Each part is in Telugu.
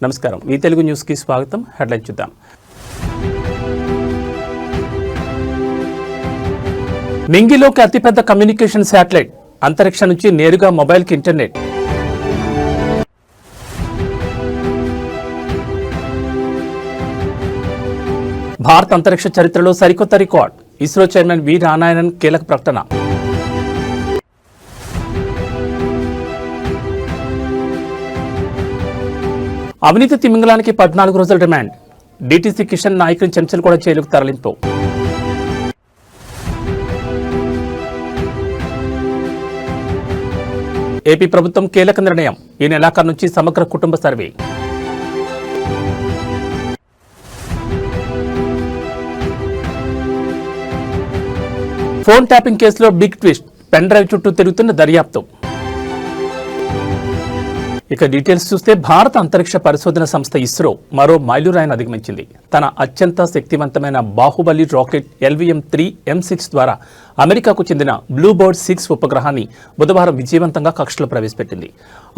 నమస్కారం. ఈ తెలుగు న్యూస్ కి స్వాగతం. హెడ్లైన్ చూద్దాం. నింగిలోకి అతిపెద్ద కమ్యూనికేషన్ శాటిలైట్, అంతరిక్షం నుంచి నేరుగా మొబైల్కి ఇంటర్నెట్. భారత్ అంతరిక్ష చరిత్రలో సరికొత్త రికార్డ్, ఇస్రో చైర్మన్ వి నారాయణన్ కీలక ప్రకటన. అవినీతి తిమింగలానికి 14 రోజుల రిమాండ్, డీటీసీ కిషన్ నాయకుని చెంచల్ కూడా జైలుకు తరలింపు. ఏపీ ప్రభుత్వం కీలక నిర్ణయం, ఈ నెలాఖరు నుంచి సమగ్ర కుటుంబ సర్వే. ఫోన్ ట్యాపింగ్ కేసులో బిగ్ ట్విస్ట్, పెన్ డ్రైవ్ చుట్టూ తిరుగుతున్న దర్యాప్తు. ఇక డీటెయిల్స్ చూస్తే భారత అంతరిక్ష పరిశోధన సంస్థ ఇస్రో మరో మైలురాయిని అధిగమించింది. తన అత్యంత శక్తివంతమైన బాహుబలి రాకెట్ LVM-3 M6 ద్వారా అమెరికాకు చెందిన బ్లూబర్డ్ 6 ఉపగ్రహాన్ని బుధవారం విజయవంతంగా కక్షలో ప్రవేశపెట్టింది.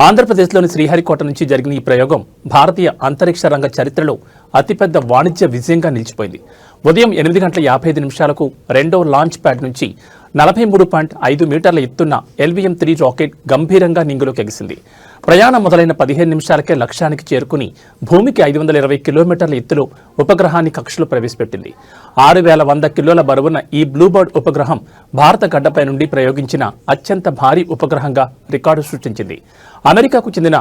ఆంధ్రప్రదేశ్లోని శ్రీహరికోట నుంచి జరిగిన ఈ ప్రయోగం భారతీయ అంతరిక్ష రంగ చరిత్రలో అతిపెద్ద వాణిజ్య విజయంగా నిలిచిపోయింది. ఉదయం 8:55 రెండో లాంచ్ ప్యాడ్ నుంచి 43.5 మీటర్ల ఎత్తున్న LVM-3 రాకెట్ గంభీరంగా నింగిలోకి ఎగిసింది. ప్రయాణం మొదలైన 15 నిమిషాలకే లక్ష్యానికి చేరుకుని భూమికి 520 కిలోమీటర్ల ఎత్తులో ఉపగ్రహాన్ని కక్షలో ప్రవేశపెట్టింది. 6100 కిలోల బరువున్న ఈ బ్లూబర్డ్ ఉపగ్రహం భారత గడ్డపై నుండి ప్రయోగించిన అత్యంత భారీ ఉపగ్రహంగా రికార్డు సృష్టించింది. అమెరికాకు చెందిన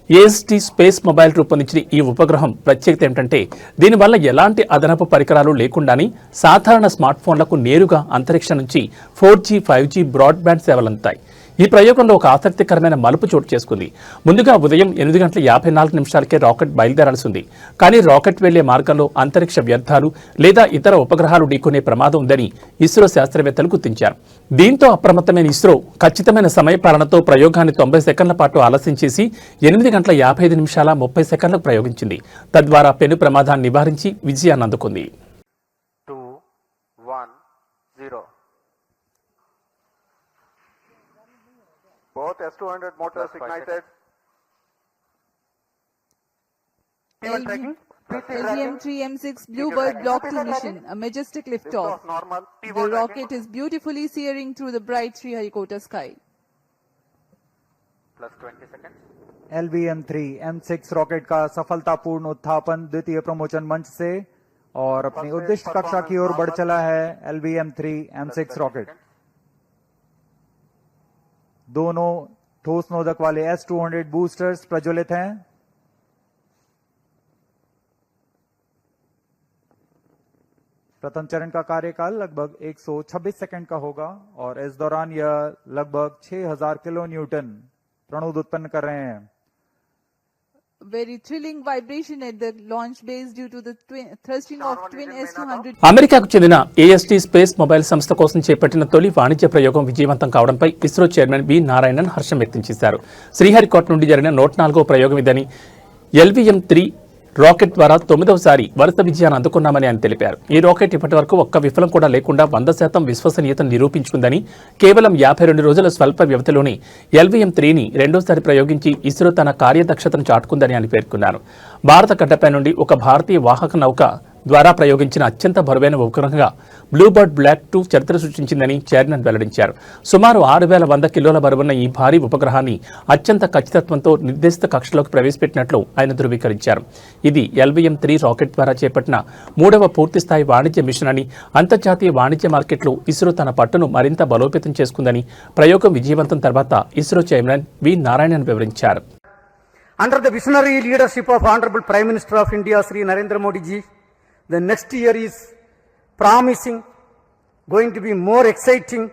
AST స్పేస్ మొబైల్ రూపొందించిన ఈ ఉపగ్రహం ప్రత్యేకత ఏమిటంటే దీనివల్ల ఎలాంటి అదనపు పరికరాలు లేకుండానే సాధారణ స్మార్ట్ ఫోన్లకు నేరుగా అంతరిక్షం నుంచి 4G, 5G బ్రాడ్బ్యాండ్ సేవలందుతాయి. ఈ ప్రయోగంలో ఒక ఆసక్తికరమైన మలుపు చోటు చేసుకుంది. ముందుగా ఉదయం 8:54 రాకెట్ బయలుదేరాల్సి ఉంది. కానీ రాకెట్ వెళ్లే మార్గంలో అంతరిక్ష వ్యర్థాలు లేదా ఇతర ఉపగ్రహాలు ఢీకొనే ప్రమాదం ఉందని ఇస్రో శాస్త్రవేత్తలు గుర్తించారు. దీంతో అప్రమత్తమైన ఇస్రో ఖచ్చితమైన సమయపాలనతో ప్రయోగాన్ని 90 సెకండ్ల పాటు ఆలస్యం చేసి 8:55:30 ప్రయోగించింది. తద్వారా పెను ప్రమాదాన్ని నివారించి విజయాన్ని అందుకుంది. 2, 1, 0. Both S200 motors ignited. LVM-3 M6 Bluebird Block 2 mission, a majestic liftoff. The rocket is beautifully searing through the bright Sriharikota sky. Plus 20 seconds. LVM-3 M6 rocket का सफलतापूर्ण उत्थापन द्वितीय प्रमोचन मंच से और अपनी उद्दिष्ट कक्षा की ओर बढ़ चला है LVM-3 M6 रॉकेट. दोनों ठोस नोदक वाले S200 बूस्टर्स प्रज्वलित हैं. प्रथम चरण का कार्यकाल लगभग 126 सेकंड का होगा और इस दौरान यह लगभग 6000 किलो न्यूटन प्रणुद उत्पन्न कर रहे हैं. Very thrilling vibration at the launch base due to the thrusting of twin S200. అమెరికాకు చెందిన AST స్పేస్ మొబైల్ సంస్థ కోసం చేపట్టిన తొలి వాణిజ్య ప్రయోగం విజయవంతం కావడంపై ఇస్రో చైర్మన్ వి నారాయణన్ హర్షం వ్యక్తం చేశారు. శ్రీహరికోట నుండి జరిగిన 104వ ప్రయోగం ఇదని LVM-3 రాకెట్ ద్వారా 9వసారి వరుస విజయాన్ని అందుకున్నామని ఆయన తెలిపారు. ఈ రాకెట్ ఇప్పటి వరకు ఒక్క విఫలం కూడా లేకుండా 100% విశ్వసనీయతను నిరూపించుకుందని, కేవలం 52 రోజుల స్వల్ప వ్యవధిలోనే LVM-3ని రెండోసారి ప్రయోగించి ఇస్రో తన కార్యదక్షతను చాటుకుందని ఆయన పేర్కొన్నారు. భారత గడ్డపై నుండి ఒక భారతీయ వాహక నౌక ద్వారా ప్రయోగించిన అత్యంత బరువైన ఉపగ్రహంగా బ్లూబర్డ్ బ్లాక్ 2 చరిత్ర సృష్టించిందని చైర్మన్ వెల్లడించారు. సుమారు 6100 కిలోల బరువున్న ఈ భారీ ఉపగ్రహాన్ని అత్యంత ఖచ్చితత్వంతో నిర్దేశిత కక్షలోకి ప్రవేశపెట్టినట్లు ఆయన ధృవీకరించారు. ఇది LVM-3 రాకెట్ ద్వారా చేపట్టిన 3వ పూర్తిస్థాయి వాణిజ్య మిషన్ అని, అంతర్జాతీయ వాణిజ్య మార్కెట్లో ఇస్రో తన పట్టును మరింత బలోపేతం చేసుకుందని ప్రయోగం విజయవంతం తర్వాత ఇస్రో చైర్మన్ వి నారాయణన్ వివరించారు. Under the visionary leadership of Honorable Prime Minister of India, Sri Narendra Modi ji, the next year is promising, going to be more exciting,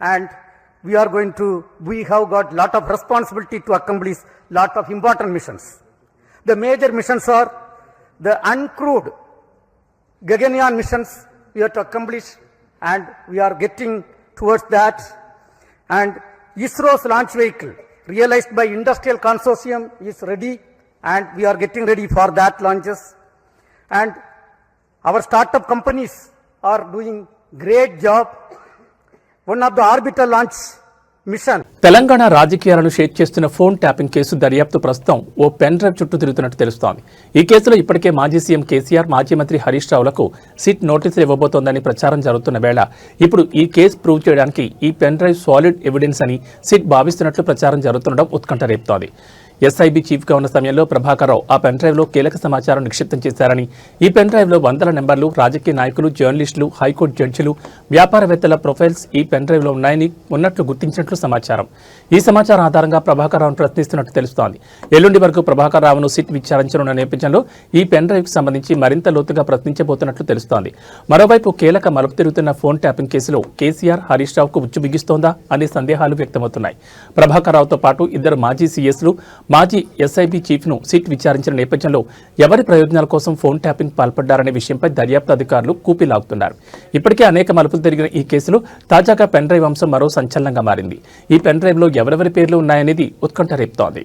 and we have got lot of responsibility to accomplish lot of important missions. The major missions are the uncrewed Gaganyaan missions we have to accomplish, and we are getting towards that. And ISRO's launch vehicle realized by industrial consortium is ready, and we are getting ready for that launches. And our startup companies are doing great job. One of the orbital launch mission. Telangana రాజకీయాలను షేక్ చేస్తున్న ఫోన్ ట్యాపింగ్ కేసు దర్యాప్తు ప్రస్తుతం ఓ పెన్ డ్రైవ్ చుట్టూ తిరుగుతున్నట్టు తెలుస్తోంది. ఈ కేసులో ఇప్పటికే మాజీ సీఎం కేసీఆర్, మాజీ మంత్రి హరీష్ రావులకు సిట్ నోటీసులు ఇవ్వబోతోందని ప్రచారం జరుగుతున్న వేళ ఇప్పుడు ఈ కేసు ప్రూవ్ చేయడానికి ఈ పెన్ డ్రైవ్ సాలిడ్ ఎవిడెన్స్ అని సిట్ భావిస్తున్నట్లు ప్రచారం జరుగుతుండడం ఉత్కంఠ రేపుతోంది. ఎస్ఐబి చీఫ్గా ఉన్న సమయంలో ప్రభాకర్ రావు ఆ పెన్ డ్రైవ్లో కీలక సమాచారం నిక్షిప్తం చేశారని, ఈ పెన్ డ్రైవ్లో వందల నెంబర్లు, రాజకీయ నాయకులు, జర్నలిస్టులు, హైకోర్టు జడ్జిలు, వ్యాపారవేత్తల ప్రొఫైల్స్ ఈ పెన్ డ్రైవ్లో ఉన్నట్లు గుర్తించినట్లు సమాచారం. ఈ సమాచారం ఆధారంగా ప్రభాకర్ రావును ప్రశ్నిస్తున్నట్టు తెలుస్తోంది. ఎల్లుండి వరకు ప్రభాకర్ రావును సిట్ విచారించనున్న నేపథ్యంలో ఈ పెన్ డ్రైవ్కు సంబంధించి మరింత లోతుగా ప్రశ్నించబోతున్నట్లు తెలుస్తోంది. మరోవైపు కీలక మలుపు తిరుగుతున్న ఫోన్ ట్యాపింగ్ కేసులో కేసీఆర్, హరీష్ రావుకు ఉచ్చు బిగిస్తోందా అనే సందేహాలు వ్యక్తమవుతున్నాయి. ప్రభాకర్ రావుతో పాటు ఇద్దరు మాజీ సీఎస్లు, మాజీ ఎస్ఐబి చీఫ్ను సిట్ విచారించిన నేపథ్యంలో ఎవరి ప్రయోజనాల కోసం ఫోన్ ట్యాపింగ్ పాల్పడ్డారనే విషయంపై దర్యాప్తు అధికారులు కూపీలాగుతున్నారు. ఇప్పటికే అనేక మలుపులు తిరిగిన ఈ కేసులో తాజాగా పెన్ డ్రైవ్ అంశం మరో సంచలనంగా మారింది. ఈ పెన్ డ్రైవ్లో ఎవరెవరి పేర్లు ఉన్నాయనేది ఉత్కంఠ రేపుతోంది.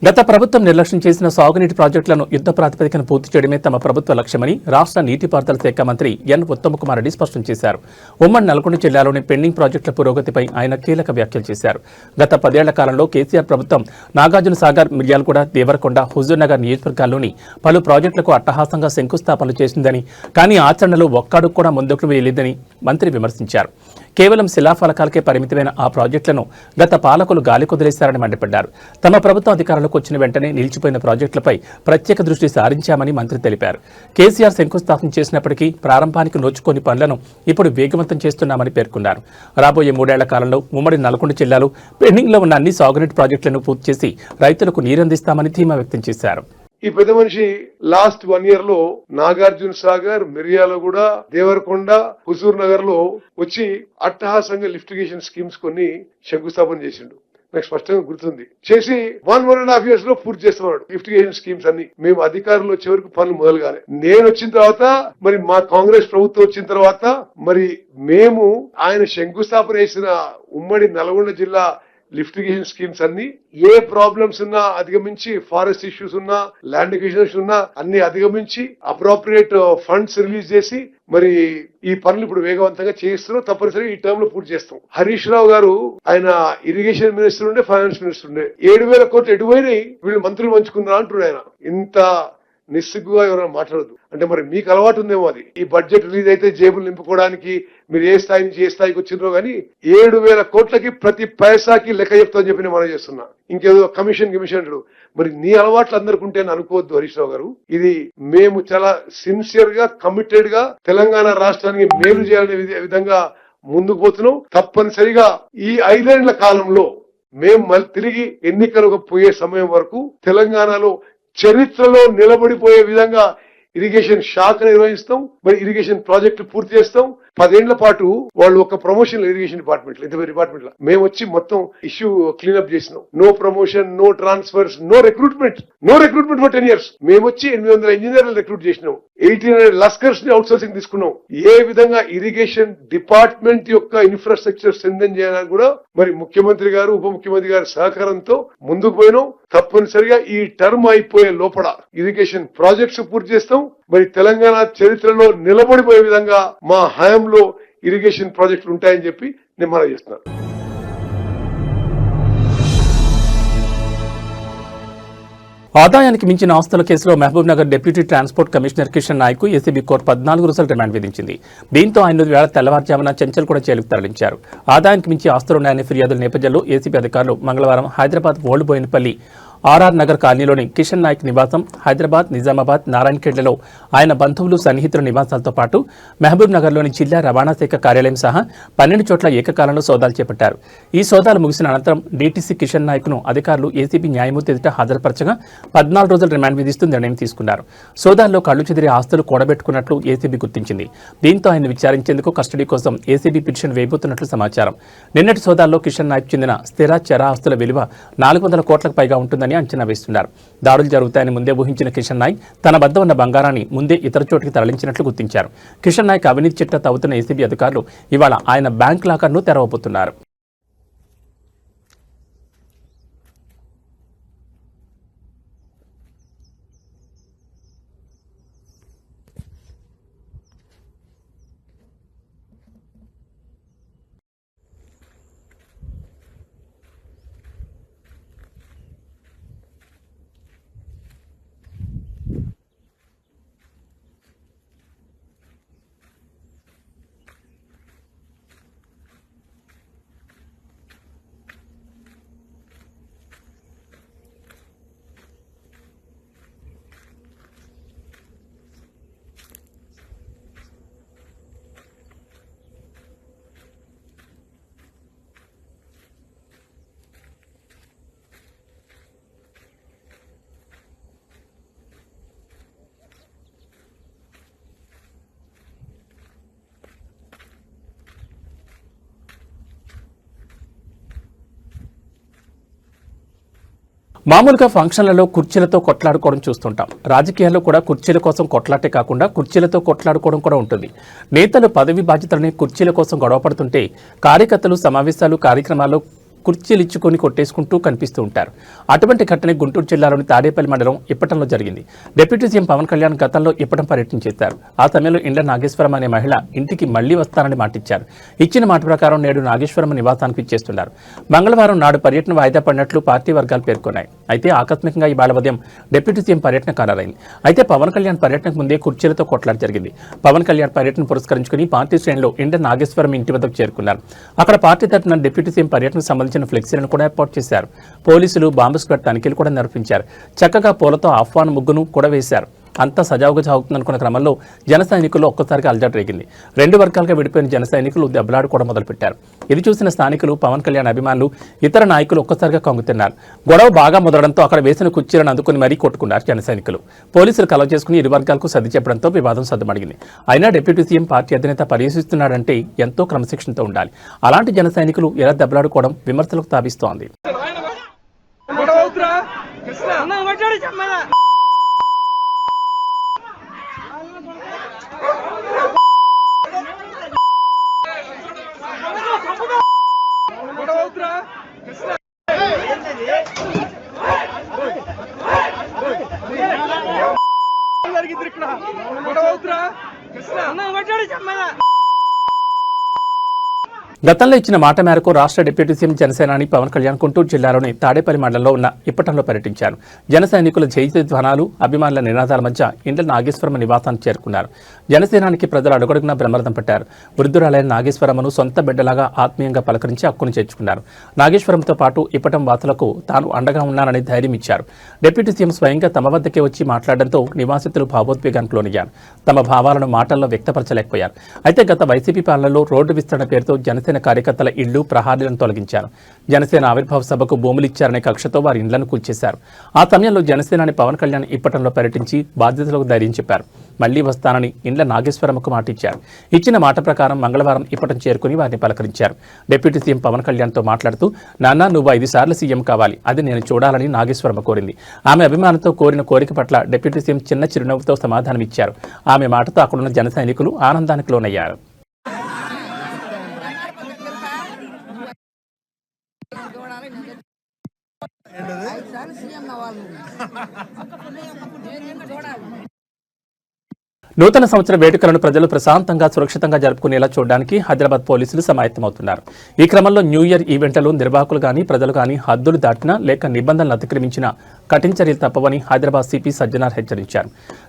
గత ప్రభుత్వం నిర్లక్ష్యం చేసిన సాగునీటి ప్రాజెక్టులను యుద్ధ ప్రాతిపదికన పూర్తి చేయడమే తమ ప్రభుత్వ లక్ష్యమని రాష్ట్ర నీటిపారుదల శాఖ మంత్రి ఎన్ ఉత్తమకుమార్ రెడ్డి స్పష్టం చేశారు. ఉమ్మడి నల్గొండ జిల్లాలోని పెండింగ్ ప్రాజెక్టుల పురోగతిపై ఆయన కీలక వ్యాఖ్యలు చేశారు. గత 10 ఏళ్ల కాలంలో కేసీఆర్ ప్రభుత్వం నాగార్జున సాగర్, మిర్యాలగూడ, దేవరకొండ, హుజూర్నగర్ నియోజకవర్గాల్లోని పలు ప్రాజెక్టులకు అట్టహాసంగా శంకుస్థాపనలు చేసిందని, కానీ ఆచరణలో ఒక్కడుగు కూడా ముందుకు వేయలేదని మంత్రి విమర్శించారు. కేవలం శిలాఫలకాలకే పరిమితమైన ఆ ప్రాజెక్టులను గత పాలకులు గాలి కుదిలేశారని మండిపడ్డారు. తమ ప్రభుత్వం అధికారంలోకి వచ్చిన వెంటనే నిలిచిపోయిన ప్రాజెక్టులపై ప్రత్యేక దృష్టి సారించామని మంత్రి తెలిపారు. కేసీఆర్ శంకుస్థాపన చేసినప్పటికీ ప్రారంభానికి నోచుకోని పనులను ఇప్పుడు వేగవంతం చేస్తున్నామని పేర్కొన్నారు. రాబోయే 3 ఏళ్ల కాలంలో ఉమ్మడి నల్గొండ జిల్లాలో పెండింగ్లో ఉన్న అన్ని సాగునీటి ప్రాజెక్టులను పూర్తి చేసి రైతులకు నీరందిస్తామని ధీమా వ్యక్తం చేశారు. ఈ పెద్ద మనిషి లాస్ట్ 1 year లో నాగార్జున సాగర్, మిర్యాలగూడ, దేవరకొండ, హుజూర్ నగర్ లో వచ్చి అట్టహాసంగా లిఫ్టిగేషన్ స్కీమ్స్ కొన్ని శంకుస్థాపన చేసిండు. నాకు స్పష్టంగా గుర్తుంది. చేసి 1.5 years లో పూర్తి చేస్తున్నాడు లిఫ్టిగేషన్ స్కీమ్స్ అన్ని. మేము అధికారంలో వచ్చే వరకు పనులు మొదలు కాలే. నేను వచ్చిన తర్వాత, మరి మా కాంగ్రెస్ ప్రభుత్వం వచ్చిన తర్వాత, మరి మేము ఆయన శంకుస్థాపన చేసిన ఉమ్మడి నల్గొండ జిల్లా లిఫ్టిగేషన్ స్కీమ్స్ అన్ని ఏ ప్రాబ్లమ్స్ ఉన్నా అధిగమించి, ఫారెస్ట్ ఇష్యూస్ ఉన్నా, ల్యాండ్ ఎక్విజిషన్స్ ఉన్నా అన్ని అధిగమించి అప్రోప్రియేట్ ఫండ్స్ రిలీజ్ చేసి మరి ఈ పనులు ఇప్పుడు వేగవంతంగా చేస్తున్నాం. తప్పనిసరిగా ఈ టర్మ్ లో పూర్తి చేస్తాం. హరీష్ రావు గారు ఆయన ఇరిగేషన్ మినిస్టర్ ఉండే, ఫైనాన్స్ మినిస్టర్ ఉండే. 7,000 కోట్లు ఎటుపోయినాయి, వీళ్ళు మంత్రులు పంచుకున్నారా అంటున్నారు. ఆయన ఇంత నిస్సిగ్గుగా ఎవరైనా మాట్లాడదు అంటే మరి మీకు అలవాటు ఉందేమో అది. ఈ బడ్జెట్ రిలీజ్ అయితే జేబులు నింపుకోవడానికి మీరు ఏ స్థాయి నుంచి ఏ స్థాయికి వచ్చిందో గానీ 7,000 కోట్లకి ప్రతి పైసాకి లెక్క చెప్తామని చెప్పి నేను మనం చేస్తున్నా. ఇంకేదో కమిషన్ అంటాడు. మరి నీ అలవాట్లు అందరికి ఉంటే అనుకోవద్దు హరీష్ రావు గారు. ఇది మేము చాలా సిన్సియర్ గా, కమిటెడ్ గా తెలంగాణ రాష్ట్రానికి మేలు చేయాలనే విధంగా ముందుకు పోతున్నాం. తప్పనిసరిగా ఈ 5 ఏళ్ల కాలంలో మేము మళ్ళీ తిరిగి ఎన్నికలకు పోయే సమయం వరకు తెలంగాణలో చరిత్రలో నిలబడిపోయే విధంగా ఇరిగేషన్ శాఖ నిర్వహిస్తాం. మరి ఇరిగేషన్ ప్రాజెక్టు పూర్తి చేస్తాం. 10 ఏళ్ల పాటు వాళ్ళు ఒక ప్రమోషన్ ఇరిగేషన్ డిపార్ట్మెంట్ లో, ఇంత డిపార్ట్మెంట్ లో మేము వచ్చి మొత్తం ఇష్యూ క్లీనప్ చేసినాం. No promotion, no transfers, no recruitment for 10 years. మేము వచ్చి 800 ఇంజనీర్లు రిక్రూట్ చేసినాం. 1800 లస్కర్స్ ని అవుట్ సోర్సింగ్ తీసుకున్నాం. ఏ విధంగా ఇరిగేషన్ డిపార్ట్మెంట్ యొక్క ఇన్ఫ్రాస్ట్రక్చర్ స్ట్రెంథెన్ చేయాలని కూడా మరి ముఖ్యమంత్రి గారు, ఉప ముఖ్యమంత్రి గారి సహకారంతో ముందుకు పోయినాం. తప్పనిసరిగా ఈ టర్మ్ అయిపోయే లోపల ఇరిగేషన్ ప్రాజెక్ట్స్ పూర్తి చేస్తాం. మరి తెలంగాణ చరిత్రలో నిలబడిపోయే విధంగా మా హయాంలో ఇరిగేషన్ ప్రాజెక్టులు ఉంటాయని చెప్పి నేను మనం చేస్తున్నాను. ఆదాయానికి మించిన ఆస్తుల కేసులో Mahbub Nagar deputy transport commissioner Kishan Nayak ACB court 14 రోజుల రిమాండ్ విధించింది. దీంతో ఆయన వేళ తెల్లవారుజామున చెంచల్ కూడా జైలుకు తరలించారు. ఆదాయానికి మించి ఆస్తులున్నాయనే ఫిర్యాదుల నేపథ్యంలో ఏసీబీ అధికారులు మంగళవారం హైదరాబాద్ ఓల్డ్ బోయినపల్లి ఆర్ఆర్ నగర్ కాలనీలోని కిషన్ నాయక్ నివాసం, హైదరాబాద్, నిజామాబాద్, నారాయణఖేడ్లలో ఆయన బంధువులు, సన్నిహితుల నివాసాలతో పాటు మహబూబ్ నగర్లోని జిల్లా రవాణా శాఖ కార్యాలయం సహా 12 చోట్ల ఏకకాలంలో సోదాలు చేపట్టారు. ఈ సోదాలు ముగిసిన అనంతరం డీటీసీ కిషన్ నాయక్ను అధికారులు ఏసీబీ న్యాయమూర్తి ఎదుట హాజరుపరచగా 14 రోజుల రిమాండ్ విధిస్తూ నిర్ణయం తీసుకున్నారు. సోదాల్లో కళ్లు చెదిరే ఆస్తులు కూడబెట్టుకున్నట్లు ఏసీబీ గుర్తించింది. దీంతో ఆయన విచారించేందుకు కస్టడీ కోసం ఏసీబీ పిటిషన్ వేయబోతున్నట్లు సమాచారం. నిన్నటి సోదాల్లో కిషన్ నాయక్ చెందిన స్థిర, చర ఆస్తుల విలువ 400 కోట్లకు పైగా ఉంటుందని అంచనా వేస్తున్నారు. దాడులు జరుగుతాయని ముందే ఊహించిన కిషన్ నాయక్ తన వద్ద ఉన్న బంగారాన్ని ముందే ఇతర చోటికి తరలించినట్లు గుర్తించారు. కిషన్ నాయక్ అవినీతి చిట్టా తవ్వుతున్న ఏసీబీ అధికారులు ఇవాళ ఆయన బ్యాంక్ లాకర్ను తెరవబోతున్నారు. మామూలుగా ఫంక్షన్లలో కుర్చీలతో కొట్లాడుకోవడం చూస్తుంటాం. రాజకీయాల్లో కూడా కుర్చీల కోసం కొట్లాటే కాకుండా కుర్చీలతో కొట్లాడుకోవడం కూడా ఉంటుంది. నేతలు పదవి బాధ్యతలని కుర్చీల కోసం గొడవపడుతుంటే కార్యకర్తలు సమావేశాలు కార్యక్రమాల్లో కుర్చీలు ఇచ్చుకొని కొట్టేసుకుంటూ కనిపిస్తూ ఉంటారు. అటువంటి ఘటన గుంటూరు జిల్లాలోని తాడేపల్లి మండలం ఇప్పటంలో జరిగింది. డిప్యూటీ సీఎం పవన్ కళ్యాణ్ గతంలో ఇప్పటం పర్యటన చేశారు. ఆ సమయంలో ఇండ్ల నాగేశ్వరం అనే మహిళ ఇంటికి మళ్లీ వస్తానని మాటిచ్చారు. ఇచ్చిన మాట ప్రకారం నేడు నాగేశ్వరం నివాసానికి ఇచ్చేస్తున్నారు. మంగళవారం నాడు పర్యటన వాయిదా పడినట్లు పార్టీ వర్గాలు పేర్కొన్నాయి. అయితే ఆకస్మికంగా ఇవాళ ఉదయం డిప్యూటీ సీఎం పర్యటన ఖరారైంది. అయితే పవన్ కళ్యాణ్ పర్యటనకు ముందే కుర్చీలతో కొట్లాట జరిగింది. పవన్ కళ్యాణ్ పర్యటన పురస్కరించుకుని పార్టీ శ్రేణులు ఇండ్ల నాగేశ్వరం ఇంటి వద్దకు చేరుకున్నారు. అక్కడ పార్టీ తరఫున డిప్యూటీ సీఎం పర్యటనకు సంబంధించిన ఫ్లెక్సీలను కూడా ఏర్పాటు చేశారు. పోలీసులు బాంబు స్క్వాడ్ తనిఖీలు కూడా నిర్వహించారు. చక్కగా పూలతో ఆహ్వాన ముగ్గును కూడా వేశారు. అంతా సజావుగా సాగుతుందనుకున్న క్రమంలో జన సైనికులు ఒక్కసారిగా అలజడి రేగింది. రెండు వర్గాలుగా విడిపోయిన జన సైనికులు దెబ్బలాడుకోవడం మొదలుపెట్టారు. ఇది చూసిన స్థానికులు, పవన్ కళ్యాణ్ అభిమానులు, ఇతర నాయకులు ఒక్కసారిగా కంగుతిన్నారు. గొడవ బాగా మొదలడంతో అక్కడ వేసిన కుర్చీలను అందుకుని మరీ కొట్టుకున్నారు జన సైనికులు. పోలీసులు కలవ చేసుకుని ఇరు వర్గాలకు సర్ది చెప్పడంతో వివాదం సద్దుమడిగింది. అయినా డిప్యూటీ సీఎం పార్టీ అధినేత పర్యవేక్షిస్తున్నాడంటే ఎంతో క్రమశిక్షణతో ఉండాలి. అలాంటి జన సైనికులు ఎలా దెబ్బలాడుకోవడం విమర్శలకు తావిస్తోంది. గతంలో ఇచ్చిన మాట మేరకు రాష్ట్ర డిప్యూటీ సీఎం జనసేనాని పవన్ కళ్యాణ్ గుంటూరు జిల్లాలోని తాడేపల్లి మండలంలో ఉన్న ఇప్పటంలో పర్యటించారు. జన సైనికుల జయధ్వానాలు, అభిమానుల నినాదాల మధ్య ఇండ్ల నాగేశ్వరమ్మ నివాసానికి చేరుకున్నారు. జనసేనానికి ప్రజలు అడుగడుగునా బ్రహ్మరథం పట్టారు. వృద్ధురాలైన నాగేశ్వరమ్మను సొంత బిడ్డలాగా ఆత్మీయంగా పలకరించి హక్కును చేర్చుకున్నారు. నాగేశ్వరంతో పాటు ఇప్పటం వాసులకు తాను అండగా ఉన్నానని ధైర్యం ఇచ్చారు. డిప్యూటీ సీఎం స్వయంగా తమ వద్దకే వచ్చి మాట్లాడడంతో నివాసితులు భావోద్వేగానికి లోనయ్యారు. తమ భావాలను మాటల్లో వ్యక్తపరచలేకపోయారు. అయితే గత వైసీపీ పాలనలో రోడ్డు విస్తరణ పేరుతో జనసేన కార్యకర్తల ఇళ్లు, ప్రహారీలను తొలగించారు. జనసేన ఆవిర్భావ సభకు భూములు ఇచ్చారనే కక్షతో వారి ఇండ్లను కూల్చేశారు. ఆ సమయంలో జనసేనాని పవన్ కళ్యాణ్ ఇప్పటంలో పర్యటించి బాధ్యతలకు ధైర్యం చెప్పారు. మళ్లీ వస్తానని ఇండ్ల నాగేశ్వరమ్మకు మాటిచ్చారు. ఇచ్చిన మాట ప్రకారం మంగళవారం ఇప్పటం చేరుకుని వారిని పలకరించారు. డిప్యూటీ సీఎం పవన్ కళ్యాణ్తో మాట్లాడుతూ, నాన్న నువ్వు 5 సార్లు సీఎం కావాలి, అది నేను చూడాలని నాగేశ్వరమ్మ కోరింది. ఆమె అభిమానంతో కోరిన కోరిక పట్ల డిప్యూటీ సీఎం చిన్న చిరునవ్వుతో సమాధానమిచ్చారు. ఆమె మాటతో అక్కడున్న జన సైనికులు ఆనందానికి లోనయ్యారు. నూతన సంవత్సర వేడుకలను ప్రజలు ప్రశాంతంగా, సురక్షితంగా జరుపుకునేలా చూడడానికి హైదరాబాద్ పోలీసులు సమాయత్తమవుతున్నారు. ఈ క్రమంలో న్యూ ఇయర్ ఈవెంట్లలో నిర్వాహకులు కానీ, ప్రజలు కానీ హద్దులు దాటినా లేక నిబంధనలు అతిక్రమించినా కఠిన చర్యలు తప్పవని హైదరాబాద్ సిపి సజ్జనార్ హెచ్చరించారు.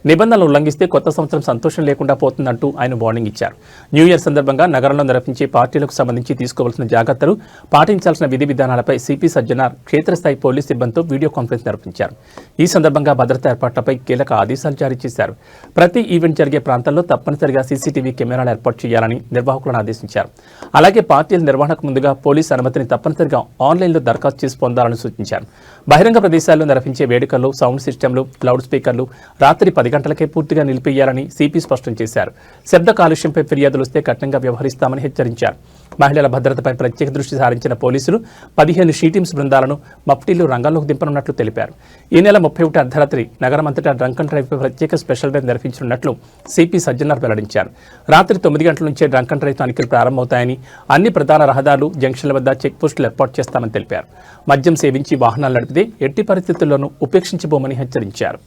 నిబంధనలు ఉల్లంఘిస్తే కొత్త సంవత్సరం సంతోషం లేకుండా పోతుందంటూ ఆయన వార్నింగ్ ఇచ్చారు. న్యూ ఇయర్ సందర్భంగా నగరంలో నిర్వహించే పార్టీలకు సంబంధించి తీసుకోవాల్సిన జాగ్రత్తలు, పాటించాల్సిన విధి విధానాలపై సిపి సజ్జనార్ క్షేత్రస్థాయి పోలీస్ సిబ్బందితో వీడియో కాన్ఫరెన్స్ నిర్వహించారు. ఈ సందర్భంగా భద్రతా ఏర్పాట్లపై కీలక ఆదేశాలు జారీ చేశారు. ప్రతి ఈవెంట్ జరిగే ప్రాంతాల్లో తప్పనిసరిగా సీసీటీవీ కెమెరాలు ఏర్పాటు చేయాలని నిర్వాహకులను ఆదేశించారు. అలాగే పార్టీల నిర్వహణకు ముందుగా పోలీసు అనుమతిని తప్పనిసరిగా ఆన్లైన్లో దరఖాస్తు చేసి పొందాలని సూచించారు. బహిరంగ ప్రదేశాల్లో నిర్వహించే వేడుకల్లో సౌండ్ సిస్టమ్లు, లౌడ్ స్పీకర్లు రాత్రి 10 గంటలకే పూర్తిగా నిలిపేయాలని సిపి స్పష్టం చేశారు. శబ్ద కాలుష్యంపై ఫిర్యాదులు వస్తే కఠినంగా వ్యవహరిస్తామని హెచ్చరించారు. మహిళల భద్రతపై ప్రత్యేక దృష్టి సారించిన పోలీసులు 15 షీటీమ్స్ బృందాలను మఫ్టీలు రంగంలోకి దింపనున్నట్లు తెలిపారు. ఈ నెల 31 అర్ధరాత్రి నగరమంతటా డ్రంక్ అండ్ డ్రైవ్పై ప్రత్యేక స్పెషల్ డ్రైవ్ నిర్వహించనున్నట్లు సిపి సజ్జనార్ వెల్లడించారు. రాత్రి 9 గంటల నుంచే డ్రంక్ అండ్ డ్రైవ్ తనిఖీలు ప్రారంభమవుతాయని, అన్ని ప్రధాన రహదారులు, జంక్షన్ల వద్ద చెక్ పోస్టులు ఏర్పాటు చేస్తామని తెలిపారు. మద్యం సేవించి వాహనాలు నడిపితే ఎట్టి పరిస్థితుల్లోనూ ఉపేక్షించబోమని హెచ్చరించారు.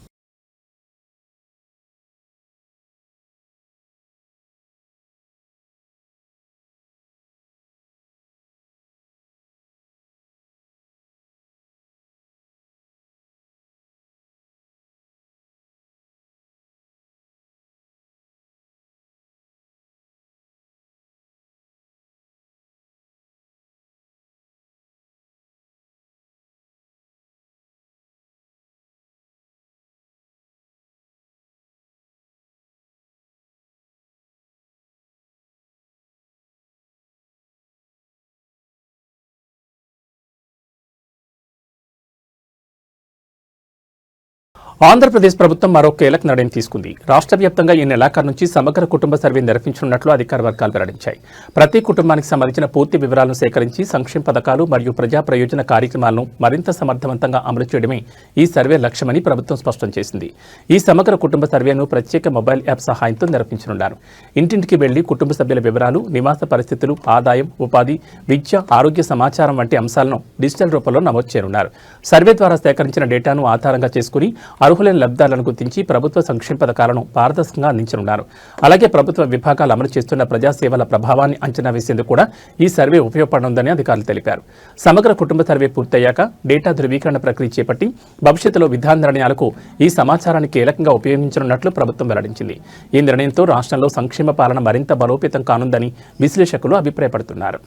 ఆంధ్రప్రదేశ్ ప్రభుత్వం మరో కీలక నిర్ణయం తీసుకుంది. రాష్ట్ర వ్యాప్తంగా ఈ నెలాఖరు నుంచి సమగ్ర కుటుంబ సర్వే నిర్వహించనున్నట్లు అధికార వర్గాలు వెల్లడించాయి. ప్రతి కుటుంబానికి సంబంధించిన పూర్తి వివరాలను సేకరించి సంక్షేమ పథకాలు మరియు ప్రజా ప్రయోజన కార్యక్రమాలను మరింత సమర్థవంతంగా అమలు చేయడమే ఈ సర్వే లక్ష్యమని ప్రభుత్వం స్పష్టం చేసింది. ఈ సమగ్ర కుటుంబ సర్వేను ప్రత్యేక మొబైల్ యాప్ సహాయంతో నిర్వహించనున్నారు. ఇంటింటికి వెళ్లి కుటుంబ సభ్యుల వివరాలు, నివాస పరిస్థితులు, ఆదాయం, ఉపాధి, విద్య, ఆరోగ్య సమాచారం వంటి అంశాలను డిజిటల్ రూపంలో నమోదు చేయనున్నారు. సర్వే ద్వారా సేకరించిన డేటాను ఆధారంగా చేసుకుని అర్హులైన లబ్ధిదారులను గుర్తించి ప్రభుత్వ సంక్షేమ పథకాలను పారదర్శకంగా అందించనున్నారు. అలాగే ప్రభుత్వ విభాగాలు అమలు చేస్తున్న ప్రజాసేవల ప్రభావాన్ని అంచనా వేసేందుకు కూడా ఈ సర్వే ఉపయోగపడనుందని అధికారులు తెలిపారు. సమగ్ర కుటుంబ సర్వే పూర్తయ్యాక డేటా ధృవీకరణ ప్రక్రియ చేపట్టి భవిష్యత్తులో విధాన నిర్ణయాలకు ఈ సమాచారాన్ని కీలకంగా ఉపయోగించనున్నట్లు ప్రభుత్వం వెల్లడించింది. ఈ నిర్ణయంతో రాష్ట్రంలో సంక్షేమ పాలన మరింత బలోపేతం కానుందని విశ్లేషకులు అభిప్రాయపడుతున్నారు.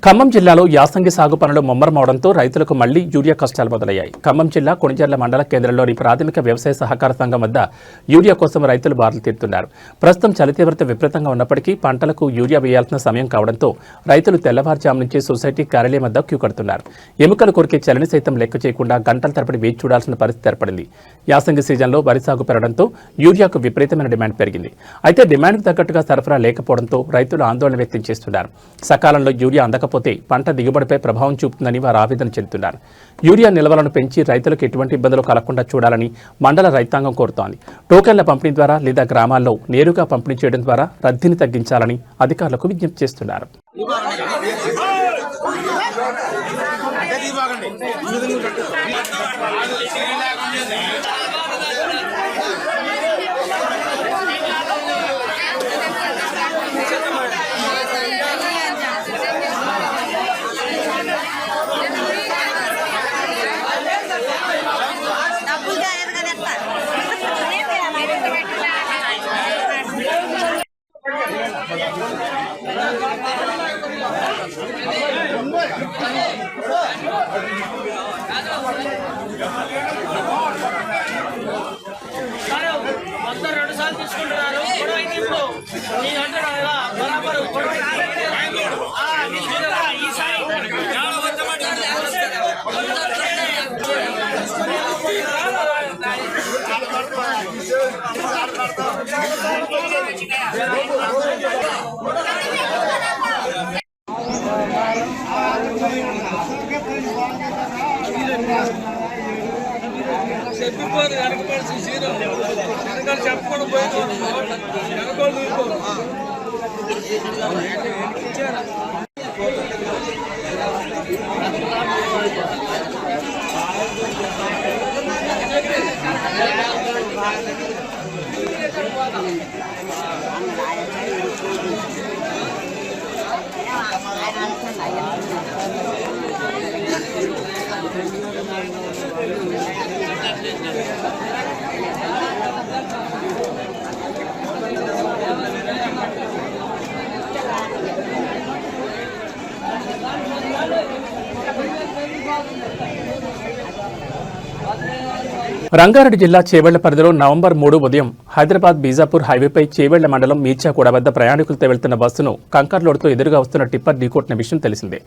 ఖమ్మం జిల్లాలో యాసంగి సాగు పనులు ముమ్మరమవడంతో రైతులకు మళ్లీ యూరియా కష్టాలు మొదలయ్యాయి. ఖమ్మం జిల్లా కొణిజర్ల మండల కేంద్రంలోని ప్రాథమిక వ్యవసాయ సహకార సంఘం వద్ద యూరియా కోసం రైతులు బారులు తీరుతున్నారు. ప్రస్తుతం చలి తీవ్రత విపరీతంగా ఉన్నప్పటికీ పంటలకు యూరియా వేయాల్సిన సమయం కావడంతో రైతులు తెల్లవారుజాము నుంచి సొసైటీ కార్యాలయం వద్ద క్యూ కడుతున్నారు. ఎముకలు కొరికే చలిని సైతం లెక్క చేయకుండా గంటల తరబడి వేచి చూడాల్సిన పరిస్థితి ఏర్పడింది. యాసంగి సీజన్లో వరి సాగు పెరగడంతో యూరియాకు విపరీతమైన డిమాండ్ పెరిగింది. అయితే డిమాండ్కు తగ్గట్టుగా సరఫరా లేకపోవడంతో రైతులు ఆందోళన వ్యక్తం చేస్తున్నారు. సకాలంలో యూరియా అందకపోతే పంట దిగుబడిపై ప్రభావం చూపుతుందని వారు ఆవేదన చెందుతున్నారు. యూరియా నిల్వలను పెంచి రైతులకు ఎటువంటి ఇబ్బందులు కలగకుండా చూడాలని మండల రైతాంగం కోరుతోంది. టోకెన్ల పంపిణీ ద్వారా లేదా గ్రామాల్లో నేరుగా పంపిణీ చేయడం ద్వారా రద్దీని తగ్గించాలని అధికారులకు విజ్ఞప్తి చేస్తున్నారు. చెప్పకుండా రంగారెడ్డి జిల్లా చేవెళ్ల పరిధిలో నవంబర్ 3 ఉదయం హైదరాబాద్ బీజాపూర్ హైవేపై చేవెళ్ల మండలం మీర్చాకూడ వద్ద ప్రయాణికులతో వెళ్తున్న బస్సును కంకర్ లోడ్తో ఎదురుగా వస్తున్న టిప్పర్ ఢీకొట్టిన విషయం తెలిసిందే.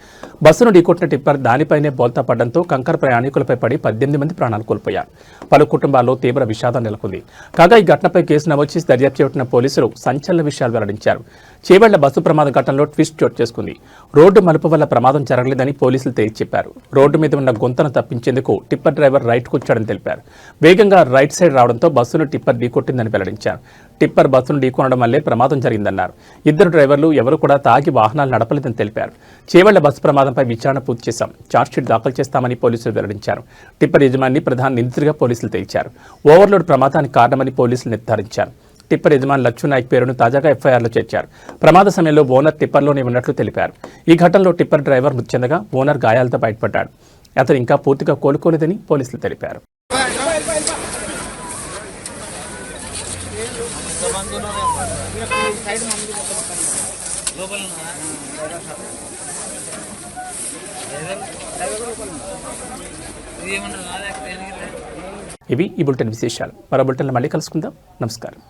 బస్సును ఢీకొట్టిన టిప్పర్ దానిపైనే బోల్తా పడడంతో కంకర్ ప్రయాణికులపై పడి 18 మంది ప్రాణాలు కోల్పోయారు. పలు కుటుంబాల్లో తీవ్ర విషాదం నెలకొంది. కాగా ఈ ఘటనపై కేసు నమోదు చేసి దర్యాప్తు చేపట్టిన పోలీసులు సంచలన విషయాలు వెల్లడించారు. చేవెళ్ల బస్సు ప్రమాద ఘటనలో ట్విస్ట్ చోటు చేసుకుంది. రోడ్డు మలుపు వల్ల ప్రమాదం జరగలేదని పోలీసులు తేల్చి చెప్పారు. రోడ్డు మీద ఉన్న గుంతను తప్పించేందుకు టిప్పర్ డ్రైవర్ రైట్ కూర్చోడని తెలిపారు. వేగంగా రైట్ సైడ్ రావడంతో బస్సును టిప్పర్ ఢీకొట్టిందని వెల్లడించారు. టిప్పర్ బస్సును ఢీకొనడం వల్లే ప్రమాదం జరిగిందన్నారు. ఇద్దరు డ్రైవర్లు ఎవరు కూడా తాగి వాహనాలు నడపలేదని తెలిపారు. చేవెళ్ల బస్సు ప్రమాదంపై విచారణ పూర్తి చేశాం, ఛార్జ్షీట్ దాఖలు చేస్తామని పోలీసులు వెల్లడించారు. టిప్పర్ యజమాని ప్రధాన నిందితుడిగా పోలీసులు తేల్చారు. ఓవర్లోడ్ ప్రమాదానికి కారణమని పోలీసులు నిర్ధారించారు. టిప్పర్ యజమాని లచ్చు నాయక్ పేరును తాజాగా ఎఫ్ఐఆర్లో చేర్చారు. ప్రమాద సమయంలో ఓనర్ టిప్పర్లోనే ఉన్నట్లు తెలిపారు. ఈ ఘటనలో టిప్పర్ డ్రైవర్ మృతి చెందగా ఓనర్ గాయాలతో బయటపడ్డాడు. అతను ఇంకా పూర్తిగా కోలుకోలేదని పోలీసులు తెలిపారు. ఇవి ఈ బులెటిన్ విశేషాలు. మరో బులెటిన్లో మళ్ళీ కలుసుకుందాం. నమస్కారం.